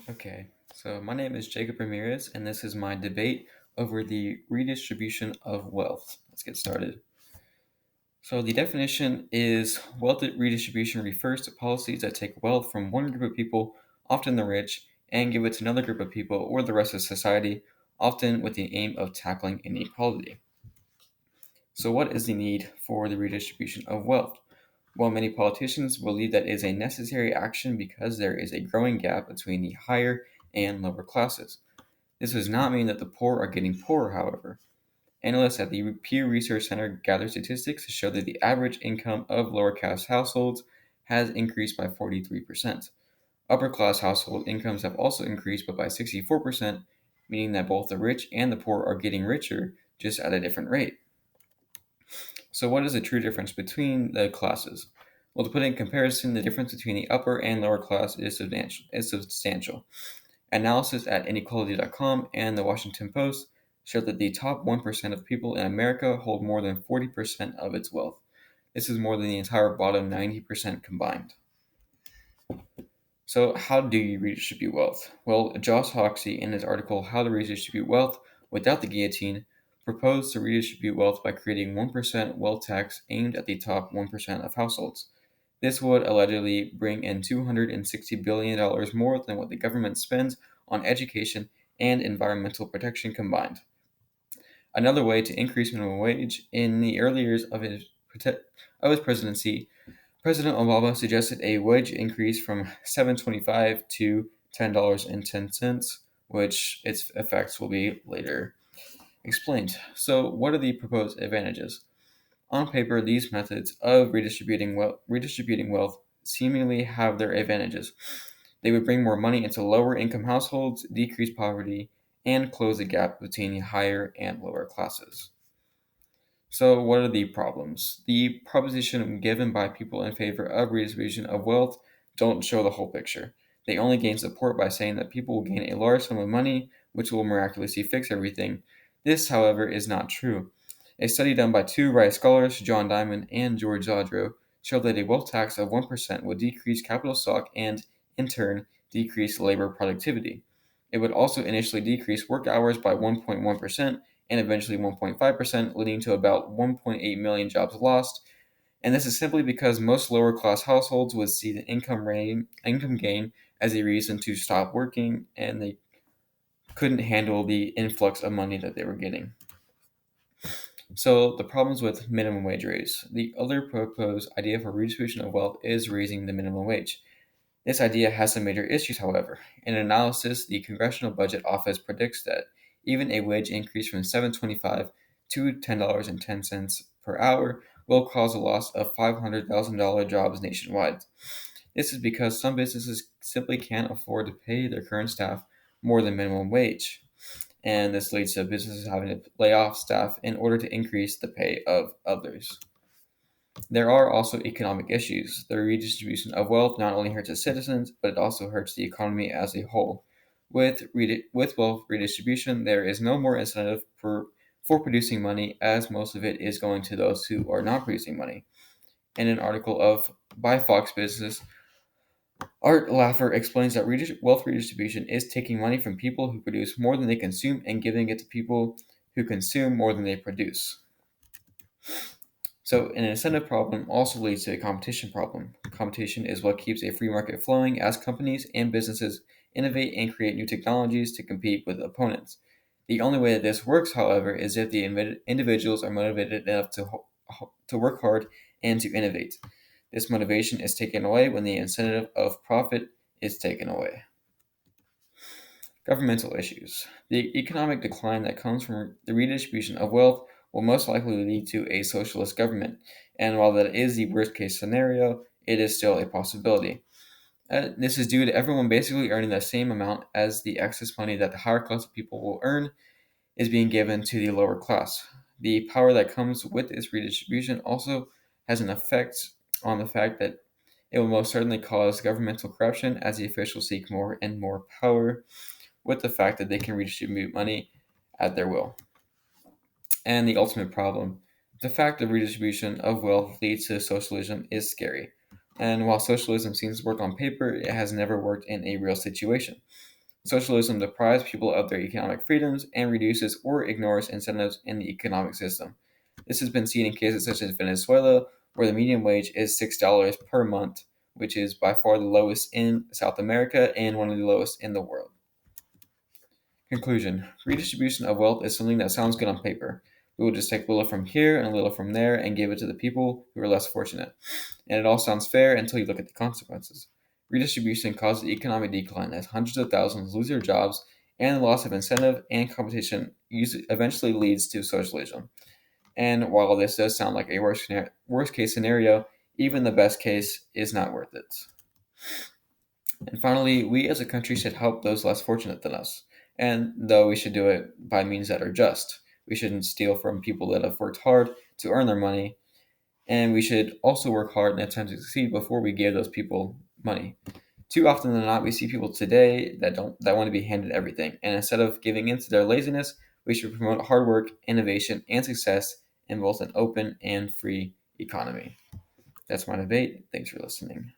Okay, so my name is Jacob Ramirez, and this is my debate over the redistribution of wealth. Let's get started. So, the definition is wealth redistribution refers to policies that take wealth from one group of people, often the rich, and give it to another group of people or the rest of society, often with the aim of tackling inequality. So, what is the need for the redistribution of wealth? Well, many politicians believe that it is a necessary action because there is a growing gap between the higher and lower classes. This does not mean that the poor are getting poorer, however. Analysts at the Pew Research Center gather statistics to show that the average income of lower caste households has increased by 43%. Upper class household incomes have also increased, but by 64%, meaning that both the rich and the poor are getting richer, just at a different rate. So, what is the true difference between the classes? Well, to put it in comparison, the difference between the upper and lower class is substantial. Analysis at inequality.com and the Washington Post showed that the top 1% of people in America hold more than 40% of its wealth. This is more than the entire bottom 90% combined. So, how do you redistribute wealth? Well, Josh Hoxie, in his article How to Redistribute Wealth Without the Guillotine, proposed to redistribute wealth by creating 1% wealth tax aimed at the top 1% of households. This would allegedly bring in $260 billion more than what the government spends on education and environmental protection combined. Another way to increase minimum wage in the early years of his presidency, President Obama suggested a wage increase from $7.25 to $10.10, which its effects will be later explained. So, what are the proposed advantages? On paper, these methods of redistributing wealth seemingly have their advantages. They would bring more money into lower income households, decrease poverty, and close the gap between the higher and lower classes. So, what are the problems? The proposition given by people in favor of redistribution of wealth don't show the whole picture. They only gain support by saying that people will gain a large sum of money, which will miraculously fix everything. This, however, is not true. A study done by two Rice scholars, John Diamond and George Zadro, showed that a wealth tax of 1% would decrease capital stock and, in turn, decrease labor productivity. It would also initially decrease work hours by 1.1% and eventually 1.5%, leading to about 1.8 million jobs lost. And this is simply because most lower class households would see the income gain as a reason to stop working, and they couldn't handle the influx of money that they were getting. So, the problems with minimum wage raise. The other proposed idea for redistribution of wealth is raising the minimum wage. This idea has some major issues, however. In an analysis, the Congressional Budget Office predicts that even a wage increase from $7.25 to $10.10 per hour will cause a loss of $500,000 jobs nationwide. This is because some businesses simply can't afford to pay their current staff more than minimum wage, and this leads to businesses having to lay off staff in order to increase the pay of others. There are also economic issues. The redistribution of wealth not only hurts its citizens, but it also hurts the economy as a whole. With wealth redistribution, there is no more incentive for producing money, as most of it is going to those who are not producing money. In an article by Fox Business, Art Laffer explains that wealth redistribution is taking money from people who produce more than they consume and giving it to people who consume more than they produce. So, an incentive problem also leads to a competition problem. Competition is what keeps a free market flowing as companies and businesses innovate and create new technologies to compete with opponents. The only way that this works, however, is if the individuals are motivated enough to work hard and to innovate. This motivation is taken away when the incentive of profit is taken away. Governmental issues. The economic decline that comes from the redistribution of wealth will most likely lead to a socialist government, and while that is the worst case scenario, it is still a possibility. This is due to everyone basically earning the same amount, as the excess money that the higher class of people will earn is being given to the lower class. The power that comes with this redistribution also has an effect on the fact that it will most certainly cause governmental corruption as the officials seek more and more power, with the fact that they can redistribute money at their will. And the ultimate problem, the fact of redistribution of wealth leads to socialism is scary. And while socialism seems to work on paper, it has never worked in a real situation. Socialism deprives people of their economic freedoms and reduces or ignores incentives in the economic system. This has been seen in cases such as Venezuela, where the median wage is $6 per month, which is by far the lowest in South America and one of the lowest in the world. Conclusion: redistribution of wealth is something that sounds good on paper. We will just take a little from here and a little from there and give it to the people who are less fortunate. And it all sounds fair until you look at the consequences. Redistribution causes economic decline as hundreds of thousands lose their jobs, and the loss of incentive and competition eventually leads to socialism. And while this does sound like a worst case scenario, even the best case is not worth it. And finally, we as a country should help those less fortunate than us. And though we should do it by means that are just, we shouldn't steal from people that have worked hard to earn their money. And we should also work hard and attempt to succeed before we give those people money. Too often than not, we see people today that want to be handed everything. And instead of giving in to their laziness, we should promote hard work, innovation, and success in both an open and free economy. That's my debate. Thanks for listening.